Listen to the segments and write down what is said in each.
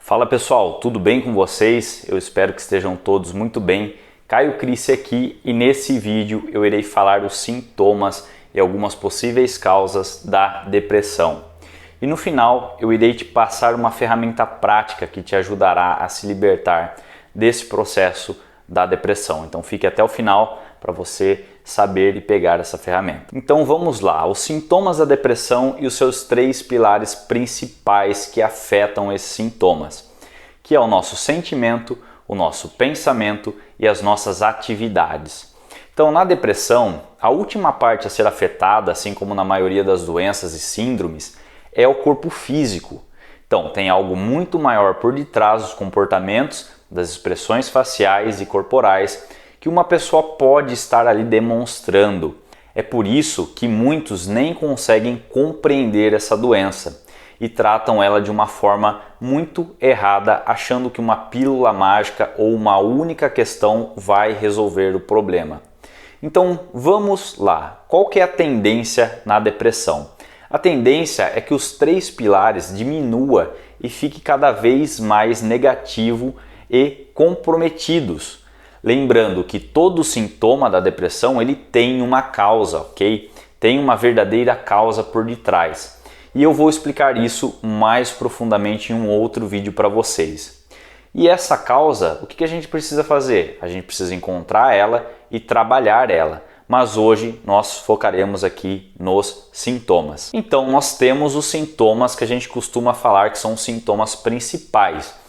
Fala pessoal, tudo bem com vocês? Eu espero que estejam todos muito bem. Caio Crissi aqui e nesse vídeo eu irei falar os sintomas e algumas possíveis causas da depressão. E no final eu irei te passar uma ferramenta prática que te ajudará a se libertar desse processo da depressão. Então fique até o final para você saber e pegar essa ferramenta. Então vamos lá, os sintomas da depressão e os seus 3 pilares principais que afetam esses sintomas, que é o nosso sentimento, o nosso pensamento e as nossas atividades. Então na depressão, a última parte a ser afetada, assim como na maioria das doenças e síndromes, é o corpo físico. Então tem algo muito maior por detrás dos comportamentos, das expressões faciais e corporais que uma pessoa pode estar ali demonstrando. É por isso que muitos nem conseguem compreender essa doença e tratam ela de uma forma muito errada, achando que uma pílula mágica ou uma única questão vai resolver o problema. Então vamos lá, qual que é a tendência na depressão? A tendência é que os 3 pilares diminua e fique cada vez mais negativo e comprometidos. Lembrando que todo sintoma da depressão ele tem uma causa, ok? Tem uma verdadeira causa por detrás. E eu vou explicar isso mais profundamente em um outro vídeo para vocês. E essa causa, o que a gente precisa fazer? A gente precisa encontrar ela e trabalhar ela. Mas hoje nós focaremos aqui nos sintomas. Então nós temos os sintomas que a gente costuma falar que são os sintomas principais,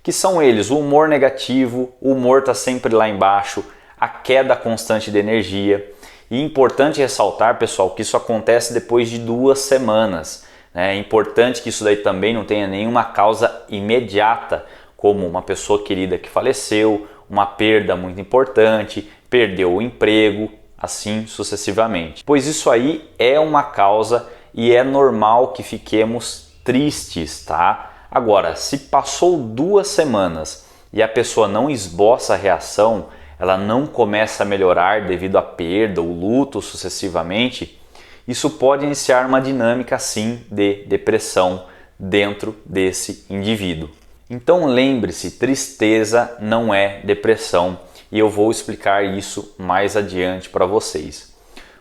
que são eles: o humor negativo, o humor está sempre lá embaixo, a queda constante de energia. E é importante ressaltar, pessoal, que isso acontece depois de 2 semanas. É importante que isso daí também não tenha nenhuma causa imediata, como uma pessoa querida que faleceu, uma perda muito importante, perdeu o emprego, assim sucessivamente. Pois isso aí é uma causa e é normal que fiquemos tristes, tá? Agora, se passou 2 semanas e a pessoa não esboça a reação, ela não começa a melhorar devido à perda, o luto sucessivamente, isso pode iniciar uma dinâmica sim de depressão dentro desse indivíduo. Então lembre-se, tristeza não é depressão e eu vou explicar isso mais adiante para vocês.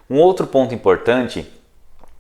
Um outro ponto importante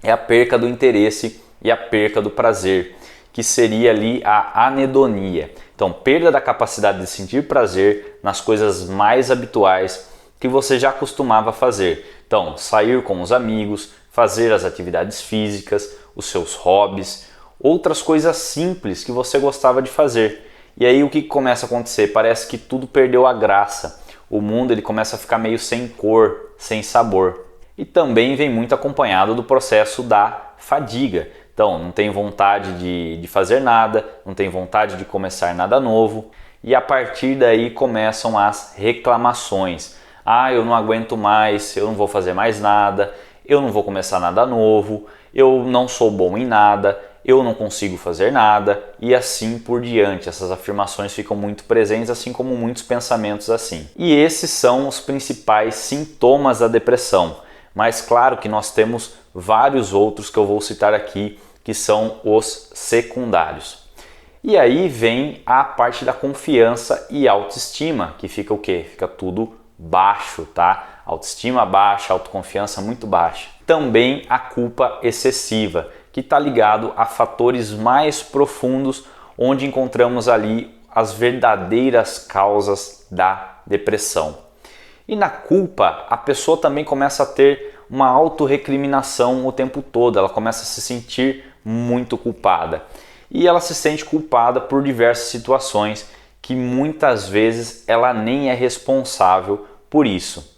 é a perca do interesse e a perca do prazer, que seria ali a anedonia. Então, perda da capacidade de sentir prazer nas coisas mais habituais que você já costumava fazer. Então, sair com os amigos, fazer as atividades físicas, os seus hobbies, outras coisas simples que você gostava de fazer. E aí o que começa a acontecer? Parece que tudo perdeu a graça. O mundo ele começa a ficar meio sem cor, sem sabor. E também vem muito acompanhado do processo da fadiga. Então, não tem vontade de fazer nada, não tem vontade de começar nada novo. E a partir daí começam as reclamações. Ah, eu não aguento mais, eu não vou fazer mais nada, eu não vou começar nada novo, eu não sou bom em nada, eu não consigo fazer nada e assim por diante. Essas afirmações ficam muito presentes, assim como muitos pensamentos assim. E esses são os principais sintomas da depressão. Mas claro que nós temos vários outros que eu vou citar aqui, que são os secundários. E aí vem a parte da confiança e autoestima, que fica o quê? Fica tudo baixo, tá? Autoestima baixa, autoconfiança muito baixa. Também a culpa excessiva, que está ligado a fatores mais profundos, onde encontramos ali as verdadeiras causas da depressão. E na culpa, a pessoa também começa a ter uma autorrecriminação o tempo todo, ela começa a se sentir muito culpada. E ela se sente culpada por diversas situações que muitas vezes ela nem é responsável por isso.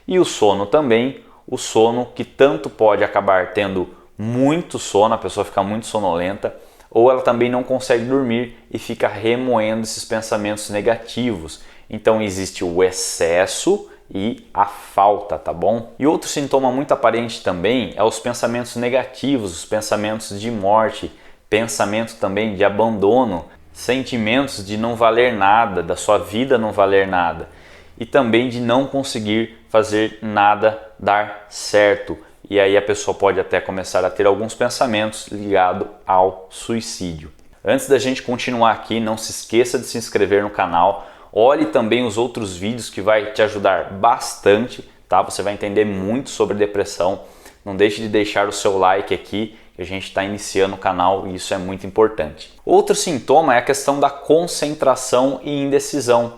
E o sono também, o sono que tanto pode acabar tendo muito sono, a pessoa fica muito sonolenta, ou ela também não consegue dormir e fica remoendo esses pensamentos negativos. Então existe o excesso e a falta, tá bom? E outro sintoma muito aparente também é os pensamentos negativos, os pensamentos de morte, pensamento também de abandono, sentimentos de não valer nada, da sua vida não valer nada e também de não conseguir fazer nada dar certo. E aí a pessoa pode até começar a ter alguns pensamentos ligados ao suicídio. Antes da gente continuar aqui, não se esqueça de se inscrever no canal. Olhe também os outros vídeos que vai te ajudar bastante, tá? Você vai entender muito sobre depressão. Não deixe de deixar o seu like aqui, que a gente está iniciando o canal e isso é muito importante. Outro sintoma é a questão da concentração e indecisão.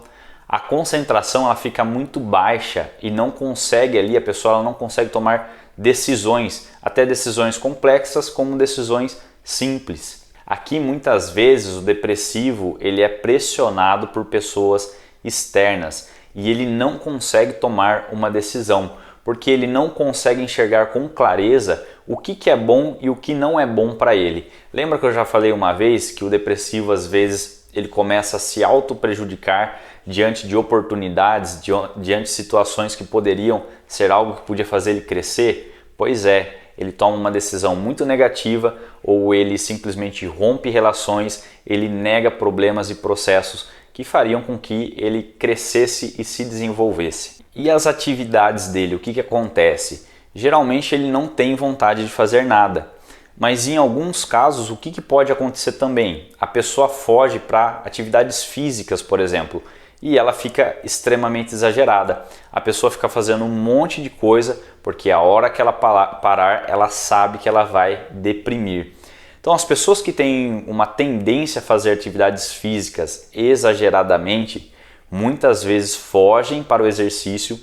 A concentração ela fica muito baixa e não consegue ali, a pessoa ela não consegue tomar decisões, até decisões complexas como decisões simples. Aqui muitas vezes o depressivo ele é pressionado por pessoas externas e ele não consegue tomar uma decisão, porque ele não consegue enxergar com clareza o que é bom e o que não é bom para ele. Lembra que eu já falei uma vez que o depressivo às vezes ele começa a se auto-prejudicar diante de oportunidades, diante de situações que poderiam ser algo que podia fazer ele crescer? Pois é, ele toma uma decisão muito negativa ou ele simplesmente rompe relações, ele nega problemas e processos que fariam com que ele crescesse e se desenvolvesse. E as atividades dele, o que acontece? Geralmente ele não tem vontade de fazer nada, mas em alguns casos o que pode acontecer também? A pessoa foge para atividades físicas, por exemplo, e ela fica extremamente exagerada. A pessoa fica fazendo um monte de coisa porque a hora que ela parar, ela sabe que ela vai deprimir. Então as pessoas que têm uma tendência a fazer atividades físicas exageradamente, muitas vezes fogem para o exercício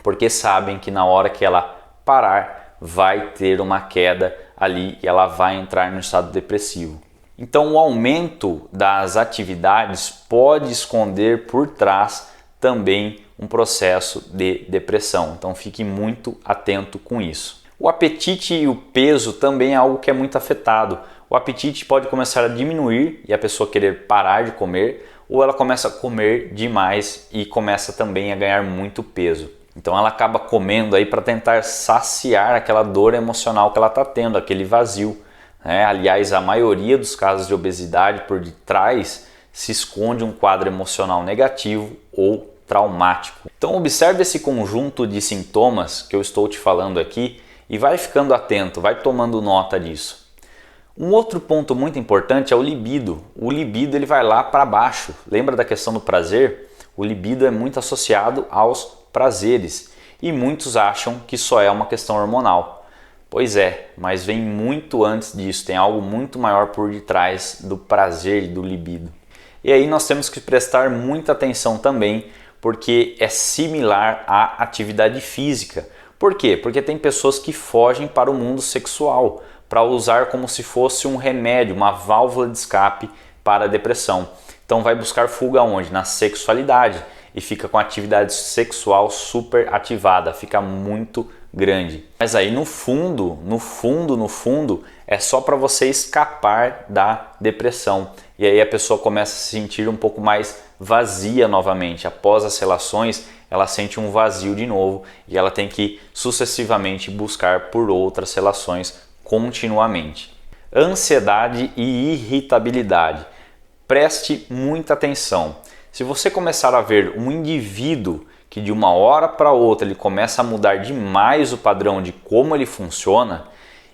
porque sabem que na hora que ela parar, vai ter uma queda ali e ela vai entrar no estado depressivo. Então o aumento das atividades pode esconder por trás também um processo de depressão. Então fique muito atento com isso. O apetite e o peso também é algo que é muito afetado. O apetite pode começar a diminuir e a pessoa querer parar de comer, ou ela começa a comer demais e começa também a ganhar muito peso. Então ela acaba comendo aí para tentar saciar aquela dor emocional que ela está tendo, aquele vazio. Aliás, a maioria dos casos de obesidade por detrás se esconde um quadro emocional negativo ou traumático. Então observe esse conjunto de sintomas que eu estou te falando aqui e vai ficando atento, vai tomando nota disso. Um outro ponto muito importante é o libido. O libido ele vai lá para baixo. Lembra da questão do prazer? O libido é muito associado aos prazeres e muitos acham que só é uma questão hormonal. Pois é, mas vem muito antes disso, tem algo muito maior por detrás do prazer e do libido. E aí nós temos que prestar muita atenção também, porque é similar à atividade física. Por quê? Porque tem pessoas que fogem para o mundo sexual, para usar como se fosse um remédio, uma válvula de escape para a depressão. Então vai buscar fuga onde? Na sexualidade e fica com a atividade sexual super ativada, fica muito grande. Mas aí no fundo, é só para você escapar da depressão. E aí a pessoa começa a se sentir um pouco mais vazia novamente. Após as relações, ela sente um vazio de novo e ela tem que sucessivamente buscar por outras relações continuamente. Ansiedade e irritabilidade. Preste muita atenção. Se você começar a ver um indivíduo que de uma hora para outra ele começa a mudar demais o padrão de como ele funciona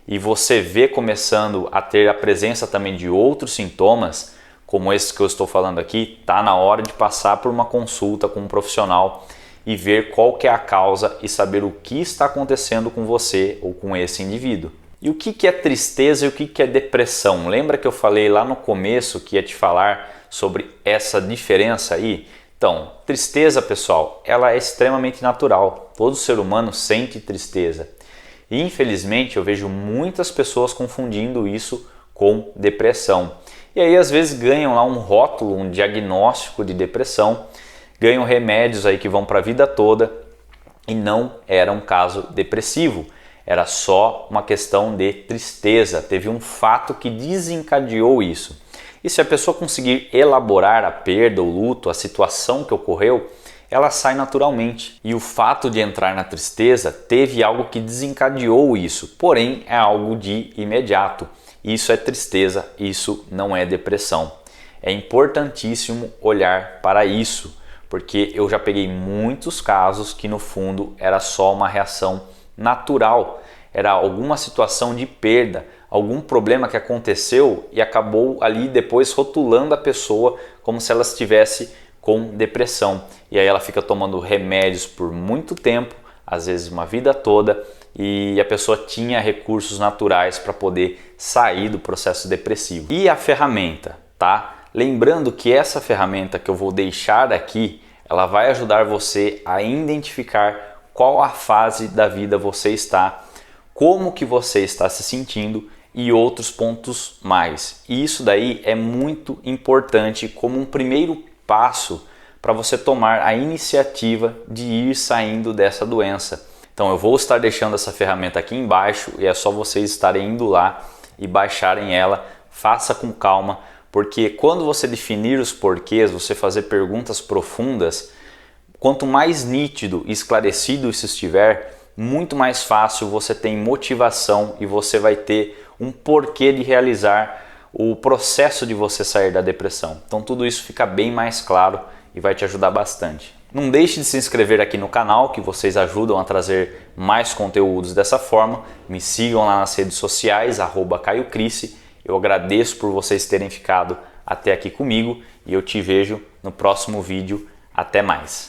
e você vê começando a ter a presença também de outros sintomas, como esses que eu estou falando aqui, está na hora de passar por uma consulta com um profissional e ver qual que é a causa e saber o que está acontecendo com você ou com esse indivíduo. E o que é tristeza e o que é depressão? Lembra que eu falei lá no começo que ia te falar sobre essa diferença aí? Então, tristeza, pessoal, ela é extremamente natural. Todo ser humano sente tristeza. E infelizmente eu vejo muitas pessoas confundindo isso com depressão. E aí às vezes ganham lá um rótulo, um diagnóstico de depressão, ganham remédios aí que vão para a vida toda e não era um caso depressivo. Era só uma questão de tristeza, teve um fato que desencadeou isso. E se a pessoa conseguir elaborar a perda, o luto, a situação que ocorreu, ela sai naturalmente. E o fato de entrar na tristeza teve algo que desencadeou isso, porém é algo de imediato. Isso é tristeza, isso não é depressão. É importantíssimo olhar para isso, porque eu já peguei muitos casos que no fundo era só uma reação natural, era alguma situação de perda, algum problema que aconteceu e acabou ali depois rotulando a pessoa como se ela estivesse com depressão. E aí ela fica tomando remédios por muito tempo, às vezes uma vida toda, e a pessoa tinha recursos naturais para poder sair do processo depressivo. E a ferramenta, tá? Lembrando que essa ferramenta que eu vou deixar aqui, ela vai ajudar você a identificar qual a fase da vida você está, como que você está se sentindo e outros pontos mais. E isso daí é muito importante como um primeiro passo para você tomar a iniciativa de ir saindo dessa doença. Então eu vou estar deixando essa ferramenta aqui embaixo e é só vocês estarem indo lá e baixarem ela. Faça com calma, porque quando você definir os porquês, você fazer perguntas profundas, quanto mais nítido e esclarecido isso estiver, muito mais fácil você tem motivação e você vai ter um porquê de realizar o processo de você sair da depressão. Então tudo isso fica bem mais claro e vai te ajudar bastante. Não deixe de se inscrever aqui no canal, que vocês ajudam a trazer mais conteúdos dessa forma. Me sigam lá nas redes sociais, @CaioCrice. Eu agradeço por vocês terem ficado até aqui comigo e eu te vejo no próximo vídeo. Até mais!